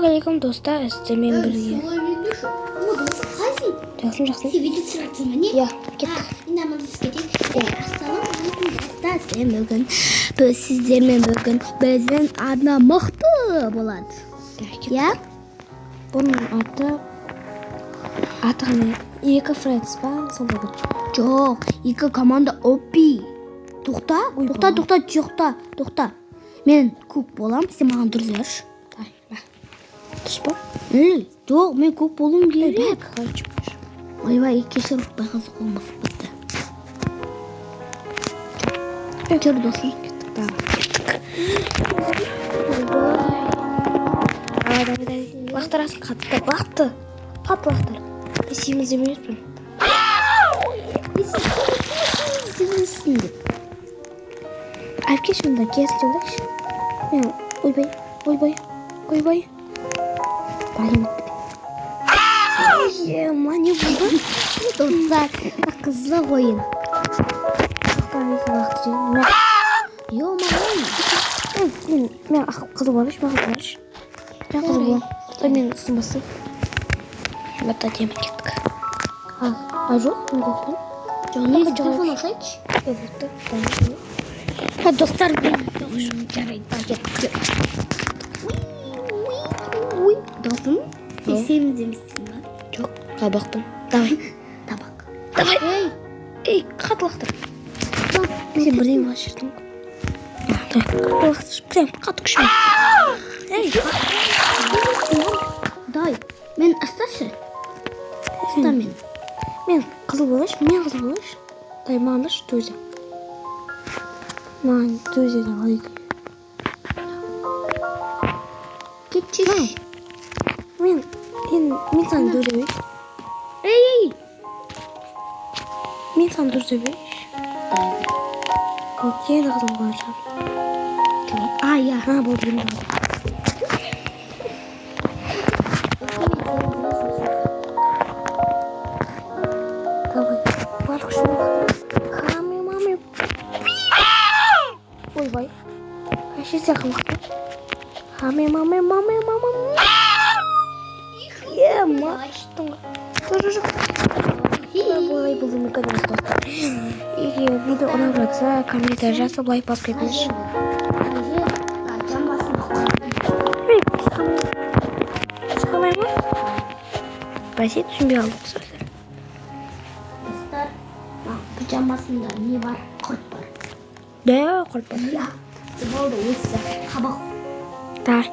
Ассалаумағалейкум достар, сіздермен бірге. Жақсым. Сен видео түсіріп міне? Иә, кеттік. Енді амандасып кетейік. Ассалаумағалейкум достар, сіздермен бүгін біздің арна мықты болады. Иә? Бұның аты ғана екі Фредс ба? Сонда бір. Жоқ, екі команда опи. Тоқта. Мен көк болам, сен маған дұрыс берші. Дұрыс ба? Жоқ, мен көк болуым керек. Ойбай, кешір, байқасы қолым басып бітті. Жүр досым. Лақтар асын қатты лақтар. Есеміз демеймізбін. Әпке шында кесілдікші. Ойбай. Байым. Не болды? Достар, қызлы ойын. Мен қызы болыш, маған болыш. Мен қызы болам. Мен ұсынбасы. Бәтті әдемі кеттік. Жоқ, мен көкпен. Телефон алсайшы. Достар, мен досым, сен деместің ба? жоқ, қабақпын. Давай. Табақ. Давай. Ей, қатты лақтыр. Сен бірден бас жердің. Прям қатты күшімен. Ей, дай, мен асташы. Аста мен. Мен қызыл болаш. Дай, маған даш, төзе. Маған төзе де лайк. Кетші. Мен саны төзе бейш. Ей! Мен саны төзе бейш. Ол кені қызыл болашар. Иә. Болды енді. Давай. Бар күшімен лақтыр. Маме. Ойбай. Әше сен қылықтың. Маме. Маштың. Жоқ. Олай бұл мүмкін достар. Егер видео ұнап жатса, комментарий жазып, лайк басып кетіңізші. Шығамай ма? Бәсе түсінбей алдық сөздер. Достар, пижамасында не бар? Құрт бар. Да, құрт бар. Иә. Болды, өсі. Қабақ. Дар.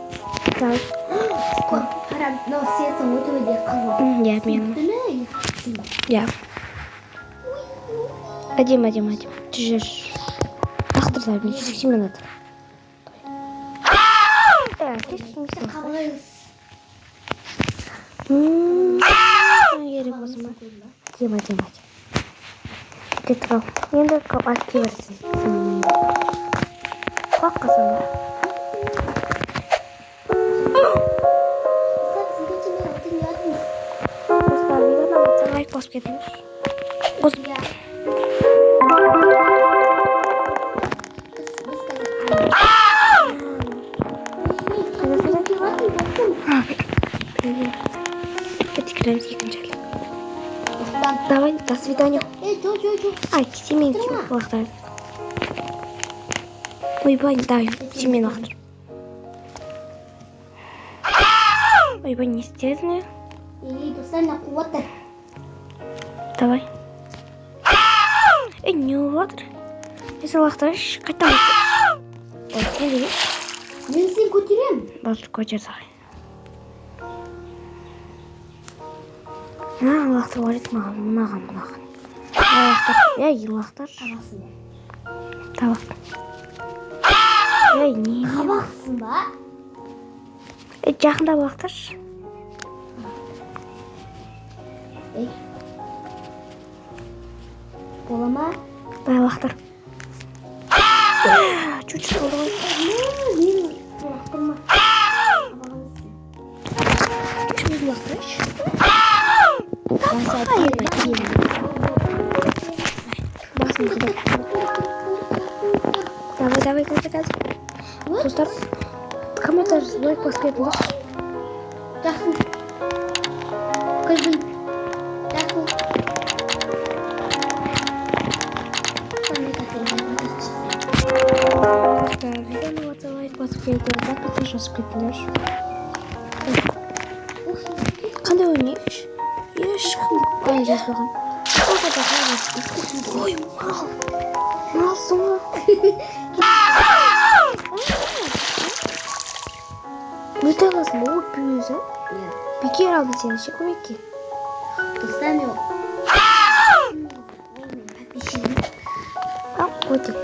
Қарап, мынау сенсің өтуде қылып. Иә, мен. Иә. Әдем. Жүр. Лақтырдар мен 7 минут. Ері бозыма. Дема. Кеттік ал. Енді атке берсін. Қуақ қасында. Достар, видеоны ұнатса лайк басып кетіңіз. Кетікіреміз екінші әлі. Давай, до свидания. Кетемен лақтар. Ойбай, давай, кетемен лақтар. Ойбай, не істедің? Достар, на қуаттар. Давай. Не олатыр? Есі лақтарыш, қайтам. Мен сен көтерем. Болды, көтер сағай. Лақтыр барет маған. Лақтыр. Табақ. Не? Қабақсың ба? Жақында лақтырш. Бола ма? Дай лақтыр. Чуть-чуть болды ғой. Мен лақтырма. Үшіміз лақтырыш. Басын қыдыр. Давай. Достар, комментарий лайк басып кетіңіз. Жақсы. Күлдің. Жақсы. Видеоны лайк басып кетіңіздер, подписка жазып кетіңдер. Қандай ойнайық? Ешкім ой жазбаған. Ой, мал. Малсың ба? Өте аласың ба? Өтпей өзі? Бекер алдым сені ше көмекке. Достар мен Котик.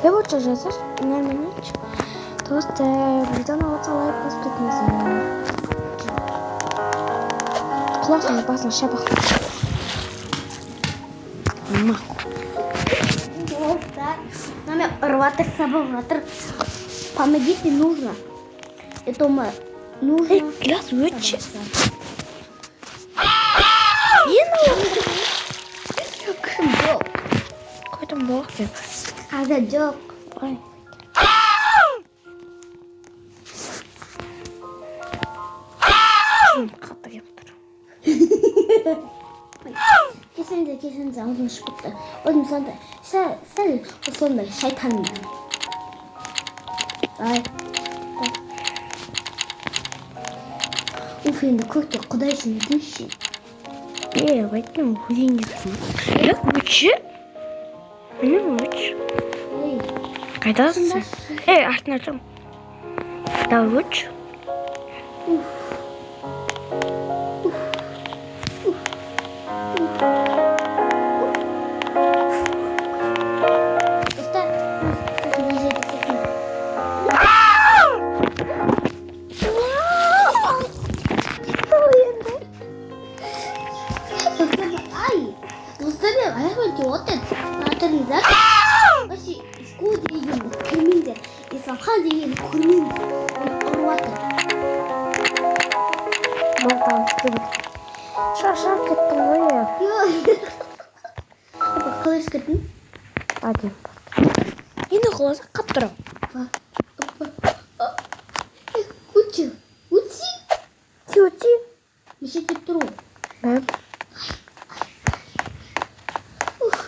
Я вот что жазар, наверное, ничего. Просто видеоны лайк басып кетіңіздер. Құлақсың басын шабақ. Нами рватыр, сабыр жатыр. Помогите, нужно. Это нужно. Эй, гляс өтші. Ені олар. Кім жоқ? Қойдым болық деп. Қазір жоқ. Ой. Қатты кеп тұр. Кесіңде аузым шығып кетті. Өзім сондай, сәл сондай шайтанмын. Ай. Уф, енді көкте құдай үшін етіңізші. Айтпайм, өлеңдерсің. Өтші? Мені өтші. Қайдасың? Артын айтам. Да өтші. Дегенді көрмеңіз. Ұрватыр. Малтан кіріп. Шаршап кеттім ғой. Қалай ішкеттің? Адем. Енді құласа қап тұрам. Өтші. Өтші. Өтші. Неше кеп тұру? Бәп.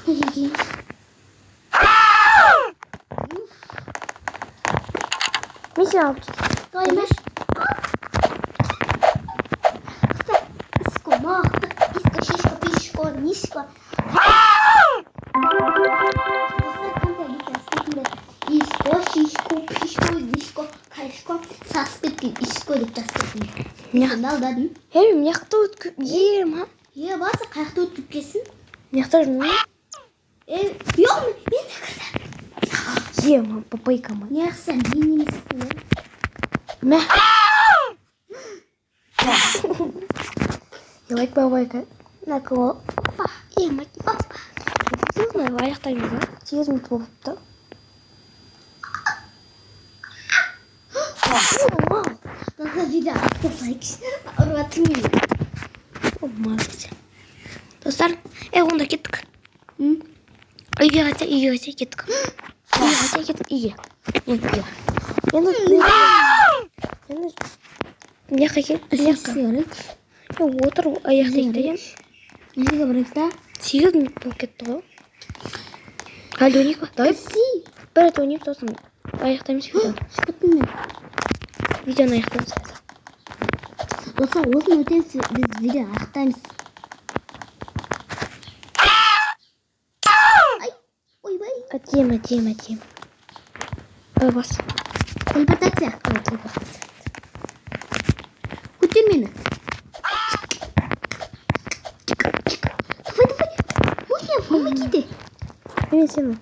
Нешеге. Мен сені алып кетейін. Қалай емес? Иско, мақты. Иско, шишко, пишко, нишко. Иско, шишко, пишко, нишко, кайшко. Сасып кеткен иско деп жазып кеттім. Алдадың? Мияқты өткіп ерім, ха? Басы қаяқты өткіп келсін? Мияқты жүрмін? Жоқ, мен де кірдім. Ема, папайкама. Не ақсан, мен емеспін. Мә. Елайк бабайка. Накылы. Ема, папа. Сызмай, аяқтаймыз, ба? 8 минут болыпты. Достар, видео ақтасайкш. Ұрватыр мені. Мағыз. Достар, онда кеттік. Үйге қайта кеттік. Үйге. Енді мияққа кел. Отыр аяқтайын деген. Нешеге барайық та? 8 минут болып кетті ғой. Әлі ойнайық па? Давай. Бір рет ойнайық, сосын аяқтаймыз видеоны. Шықпаттым мен. Видеоны аяқтаймыз. Достар, осыны өтеміз біз видео аяқтаймыз. Ойбай. Әдем. Бас. Телепортация. Көтер мені. Давай. Помогите. Мен сені.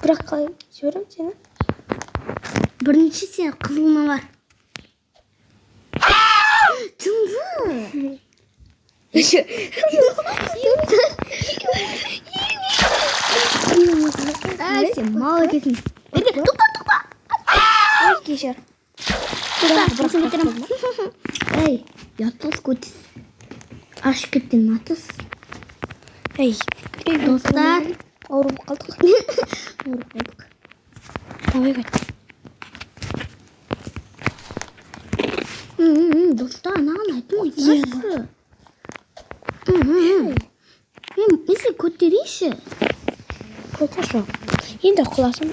Бірақ қалай жіберем сені? Бірінші сен қызылына бар. Тыңды. Сен мал екесің. Тұқта. Кешір. Тұқта, кетірім. Әй, ятыз көтіз. Ашып кеттен матыз. Әй, Достар. ауырып қалдық. Ой, кет. Достар, анаған айтып айтыңызшы. Есі көтерейші. Көтерші. Енді құласын.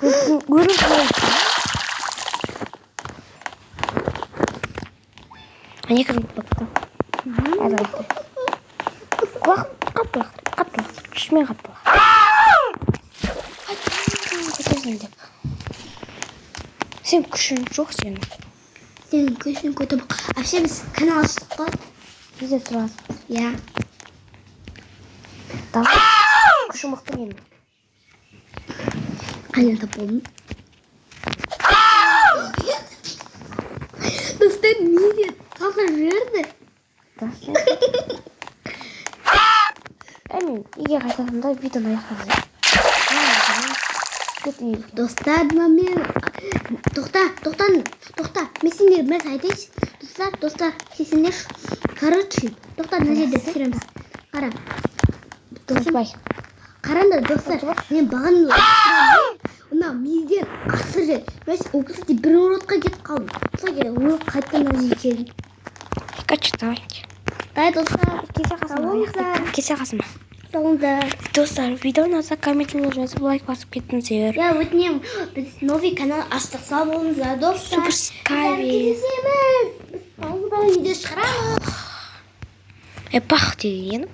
Көріп қойшы. Ане кіріп бақты. Әді бақты. Қатты. Шымен қатты. Көтерсің деп. Сен күшің жоқ сенің. Сенің көшін көтіп. Вообще біз канал аштық қой. Бізде тұрасың. Я. Давай. Күшің мықты менің. Қайдан тап болдың? Достар, неге қазір жүрді? Әмін, егер қайтатында видеоны аяқтады. Достар, мен... Тоқта. Мен сендер біраз айтайыншы. Достар, сесіңдер. Короче, тоқта, мына жерде түсіреміз. Қара. Қараңдар, достар, мен бағаның Мына миден асыр жер. Мен ол кезде бір уродқа кетіп қалдым. Сол керек, ол қайтқан мына жерге келдім. Качтавайте. Дай, достар. Кесе қасыма. Салыңдар. Достар, видеоны назар комментіне жазып лайк басып кеттіңіздер. Я өтінемін, біз новый канал аштық, сау болыңыздар, достар. Суперскайби. Біз алдағы видео шығарамыз. Пах деген.